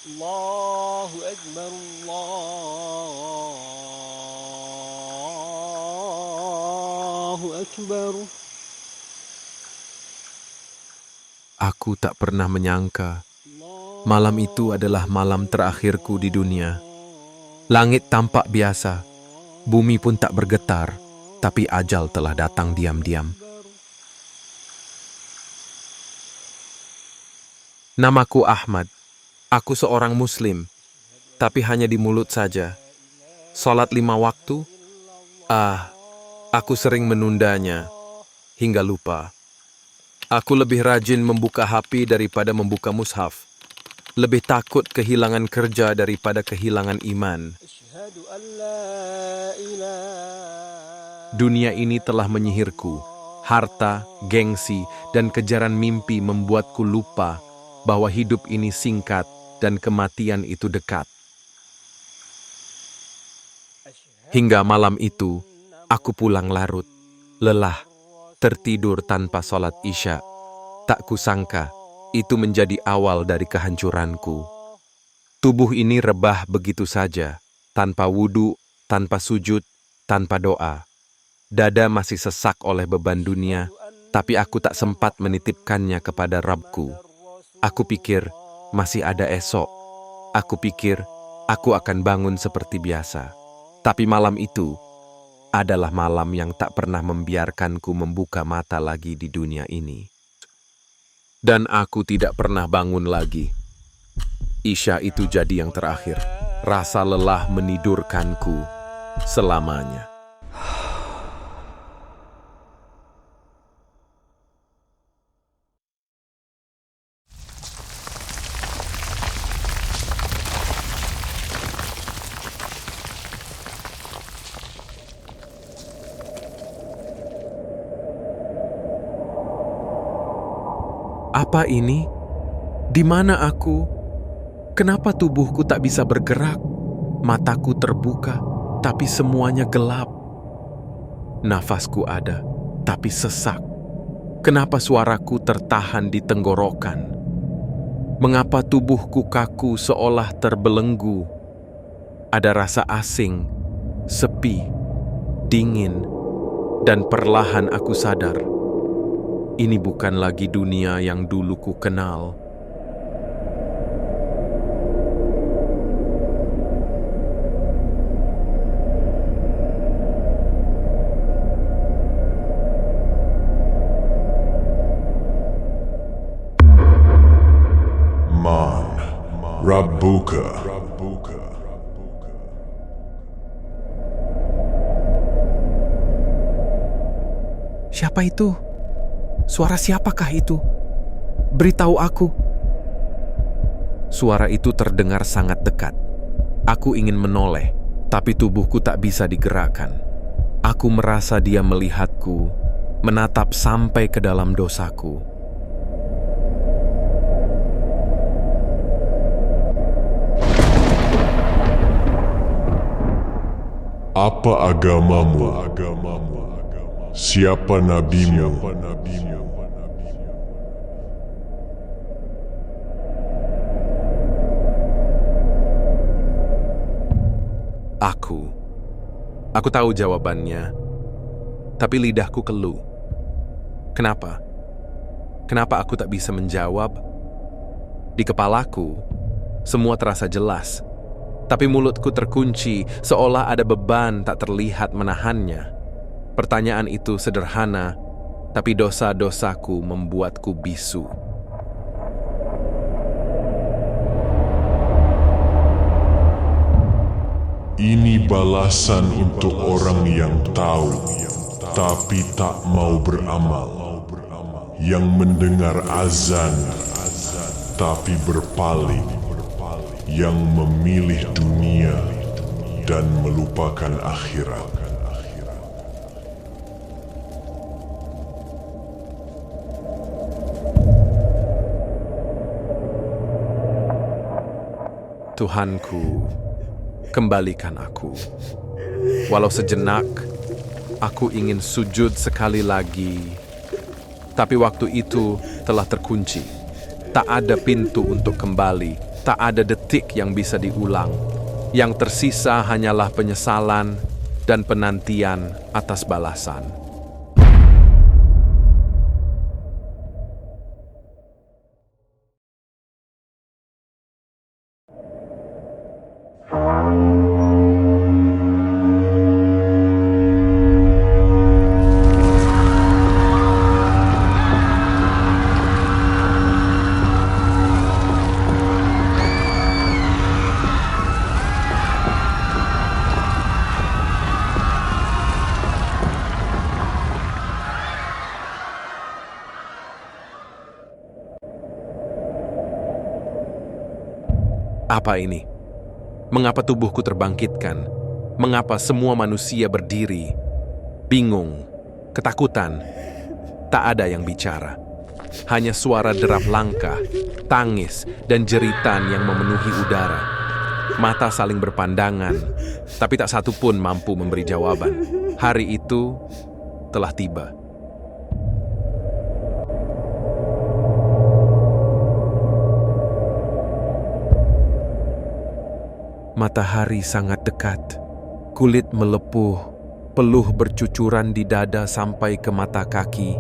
Allahu Akbar, Allahu Akbar. Aku tak pernah menyangka malam itu adalah malam terakhirku di dunia. Langit tampak biasa, bumi pun tak bergetar, tapi ajal telah datang diam-diam. Namaku Ahmad. Aku seorang muslim, tapi hanya di mulut saja. Salat 5 waktu? Aku sering menundanya hingga lupa. Aku lebih rajin membuka HP daripada membuka mushaf. Lebih takut kehilangan kerja daripada kehilangan iman. Asyhadu an la ilaha. Dunia ini telah menyihirku. Harta, gengsi, dan kejaran mimpi membuatku lupa bahwa hidup ini singkat dan kematian itu dekat. Hingga malam itu, aku pulang larut, lelah, tertidur tanpa sholat Isya. Tak kusangka, itu menjadi awal dari kehancuranku. Tubuh ini rebah begitu saja, tanpa wudu, tanpa sujud, tanpa doa. Dada masih sesak oleh beban dunia, tapi aku tak sempat menitipkannya kepada Rabbku. Aku pikir, masih ada esok. Aku pikir, aku akan bangun seperti biasa. Tapi malam itu adalah malam yang tak pernah membiarkanku membuka mata lagi di dunia ini. Dan aku tidak pernah bangun lagi. Isya itu jadi yang terakhir. Rasa lelah menidurkanku selamanya. Apa ini? Di mana aku? Kenapa tubuhku tak bisa bergerak? Mataku terbuka, tapi semuanya gelap. Nafasku ada, tapi sesak. Kenapa suaraku tertahan di tenggorokan? Mengapa tubuhku kaku seolah terbelenggu? Ada rasa asing, sepi, dingin, dan perlahan aku sadar. Ini bukan lagi dunia yang dulu ku kenal. Man Rabbuka. Siapa itu? Suara siapakah itu? Beritahu aku. Suara itu terdengar sangat dekat. Aku ingin menoleh, tapi tubuhku tak bisa digerakkan. Aku merasa dia melihatku, menatap sampai ke dalam dosaku. Apa agamamu? Siapa nabimu? Aku tahu jawabannya, tapi lidahku keluh. Kenapa? Kenapa aku tak bisa menjawab? Di kepalaku, semua terasa jelas, tapi mulutku terkunci seolah ada beban tak terlihat menahannya. Pertanyaan itu sederhana, tapi dosa-dosaku membuatku bisu. Ini balasan untuk orang yang tahu, tapi tak mau beramal. Yang mendengar azan, tapi berpaling. Yang memilih dunia dan melupakan akhirat. Tuhanku, kembalikan aku. Walau sejenak, aku ingin sujud sekali lagi. Tapi waktu itu telah terkunci. Tak ada pintu untuk kembali. Tak ada detik yang bisa diulang. Yang tersisa hanyalah penyesalan dan penantian atas balasan. Apa ini? Mengapa tubuhku terbangkitkan? Mengapa semua manusia berdiri? Bingung, ketakutan. Tak ada yang bicara. Hanya suara derap langkah, tangis, dan jeritan yang memenuhi udara. Mata saling berpandangan, tapi tak satu pun mampu memberi jawaban. Hari itu telah tiba. Matahari sangat dekat. Kulit melepuh, peluh bercucuran di dada sampai ke mata kaki,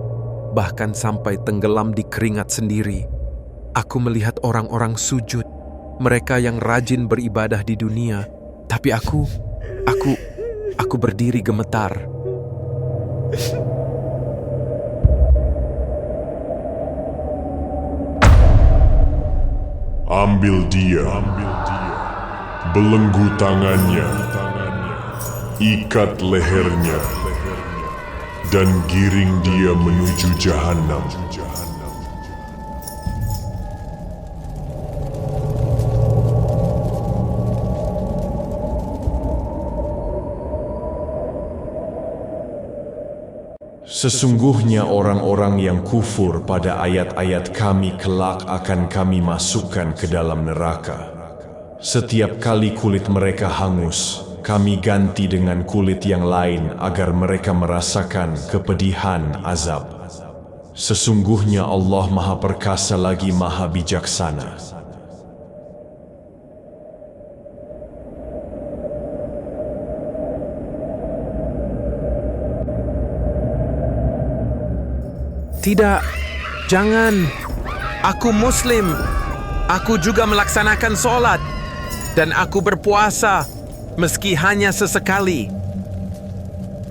bahkan sampai tenggelam di keringat sendiri. Aku melihat orang-orang sujud, mereka yang rajin beribadah di dunia, tapi aku berdiri gemetar. Ambil dia. Belenggu tangannya, ikat lehernya, dan giring dia menuju jahanam. Sesungguhnya orang-orang yang kufur pada ayat-ayat kami kelak akan kami masukkan ke dalam neraka. Setiap kali kulit mereka hangus, kami ganti dengan kulit yang lain agar mereka merasakan kepedihan azab. Sesungguhnya Allah Maha Perkasa lagi Maha Bijaksana. Tidak, jangan. Aku Muslim. Aku juga melaksanakan sholat. Dan aku berpuasa, meski hanya sesekali.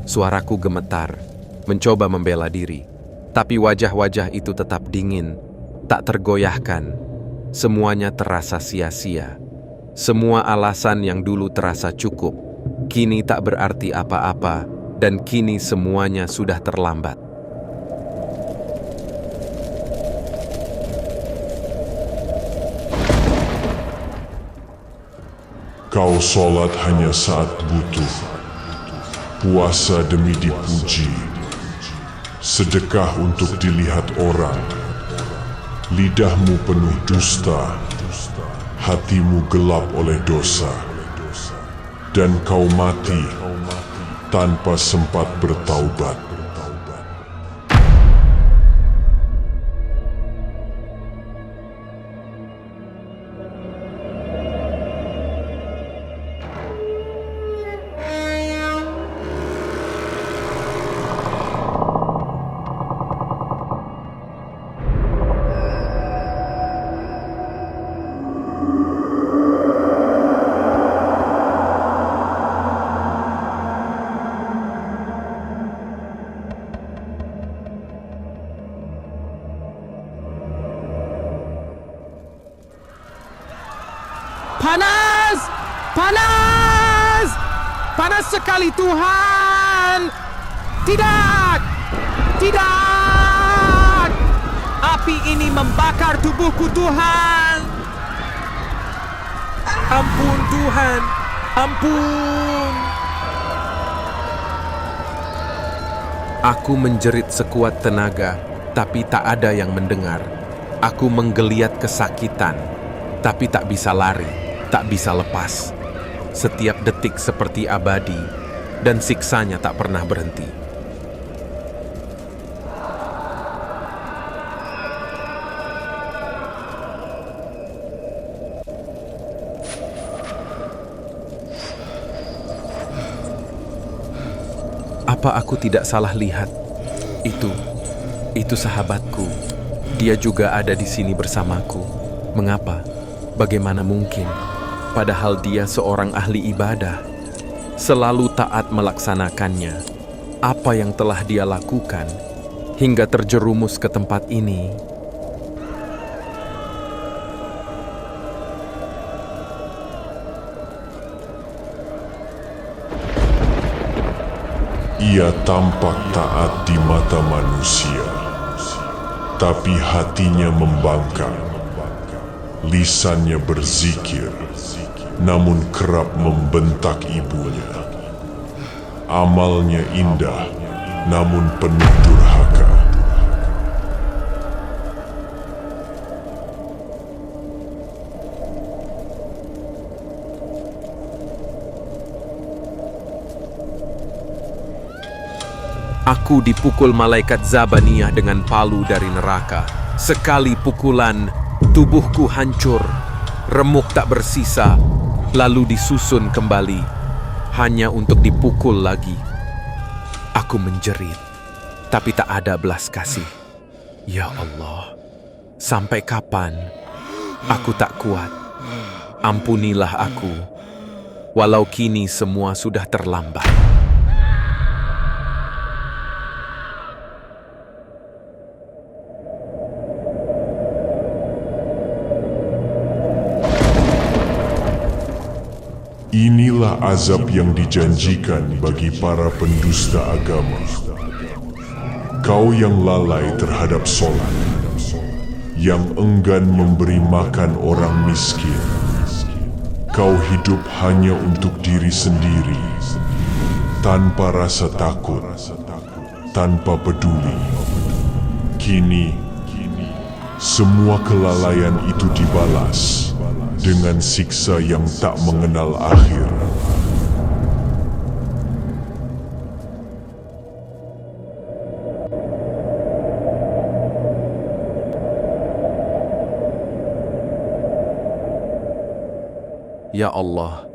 Suaraku gemetar, mencoba membela diri. Tapi wajah-wajah itu tetap dingin, tak tergoyahkan. Semuanya terasa sia-sia. Semua alasan yang dulu terasa cukup, kini tak berarti apa-apa, dan kini semuanya sudah terlambat. Kau sholat hanya saat butuh, puasa demi dipuji, sedekah untuk dilihat orang, lidahmu penuh dusta, hatimu gelap oleh dosa, dan kau mati tanpa sempat bertaubat. Panas! Panas! Panas sekali, Tuhan! Tidak! Tidak! Api ini membakar tubuhku, Tuhan! Ampun, Tuhan! Ampun! Aku menjerit sekuat tenaga, tapi tak ada yang mendengar. Aku menggeliat kesakitan, tapi tak bisa lari. Tak bisa lepas. Setiap detik seperti abadi, dan siksanya tak pernah berhenti. Apa aku tidak salah lihat? Itu sahabatku. Dia juga ada di sini bersamaku. Mengapa? Bagaimana mungkin? Padahal dia seorang ahli ibadah. Selalu taat melaksanakannya. Apa yang telah dia lakukan hingga terjerumus ke tempat ini? Ia tampak taat di mata manusia, tapi hatinya membangkang. Lisannya berzikir, namun kerap membentak ibunya. Amalnya indah, namun penuh durhaka. Aku dipukul malaikat Zabaniyah dengan palu dari neraka. Sekali pukulan, tubuhku hancur, remuk tak bersisa, lalu disusun kembali, hanya untuk dipukul lagi. Aku menjerit, tapi tak ada belas kasih. Ya Allah, sampai kapan? Aku tak kuat. Ampunilah aku, walau kini semua sudah terlambat. Inilah azab yang dijanjikan bagi para pendusta agama. Kau yang lalai terhadap sholat, yang enggan memberi makan orang miskin. Kau hidup hanya untuk diri sendiri, tanpa rasa takut, tanpa peduli. Kini, semua kelalaian itu dibalas dengan siksa yang tak mengenal akhir. Ya Allah,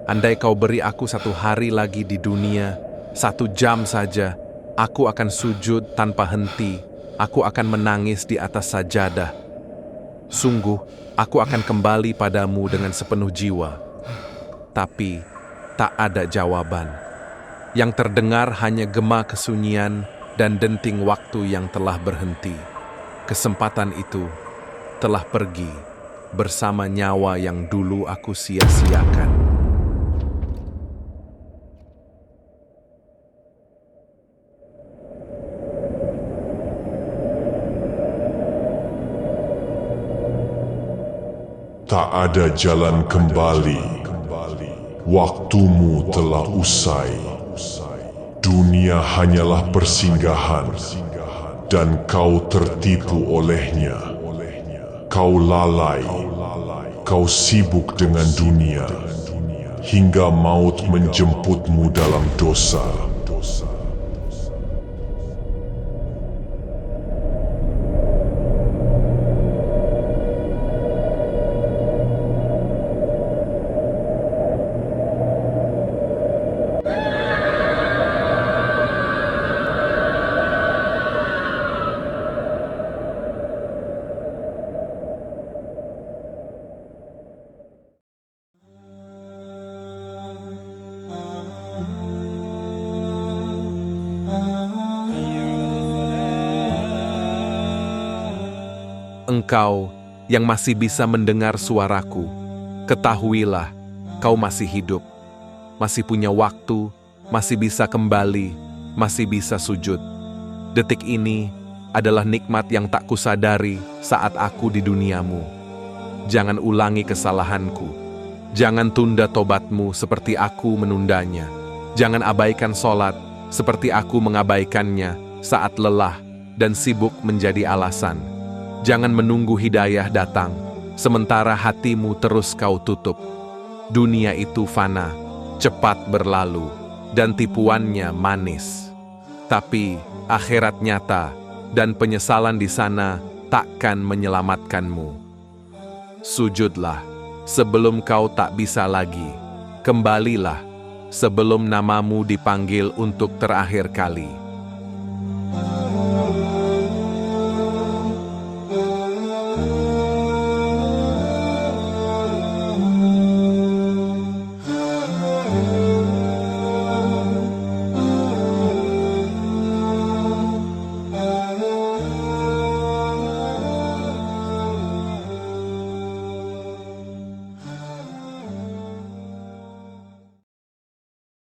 andai kau beri aku 1 hari lagi di dunia, 1 jam saja, aku akan sujud tanpa henti, aku akan menangis di atas sajadah. Sungguh, aku akan kembali padamu dengan sepenuh jiwa. Tapi, tak ada jawaban. Yang terdengar hanya gema kesunyian dan denting waktu yang telah berhenti. Kesempatan itu telah pergi bersama nyawa yang dulu aku sia-siakan. Tak ada jalan kembali. Waktumu telah usai. Dunia hanyalah persinggahan, dan kau tertipu olehnya. Kau lalai, kau sibuk dengan dunia, hingga maut menjemputmu dalam dosa. Engkau yang masih bisa mendengar suaraku, ketahuilah kau masih hidup, masih punya waktu, masih bisa kembali, masih bisa sujud. Detik ini adalah nikmat yang tak kusadari saat aku di duniamu. Jangan ulangi kesalahanku. Jangan tunda tobatmu seperti aku menundanya. Jangan abaikan sholat seperti aku mengabaikannya saat lelah dan sibuk menjadi alasan. Jangan menunggu hidayah datang, sementara hatimu terus kau tutup. Dunia itu fana, cepat berlalu, dan tipuannya manis. Tapi akhirat nyata, dan penyesalan di sana takkan menyelamatkanmu. Sujudlah, sebelum kau tak bisa lagi. Kembalilah, sebelum namamu dipanggil untuk terakhir kali.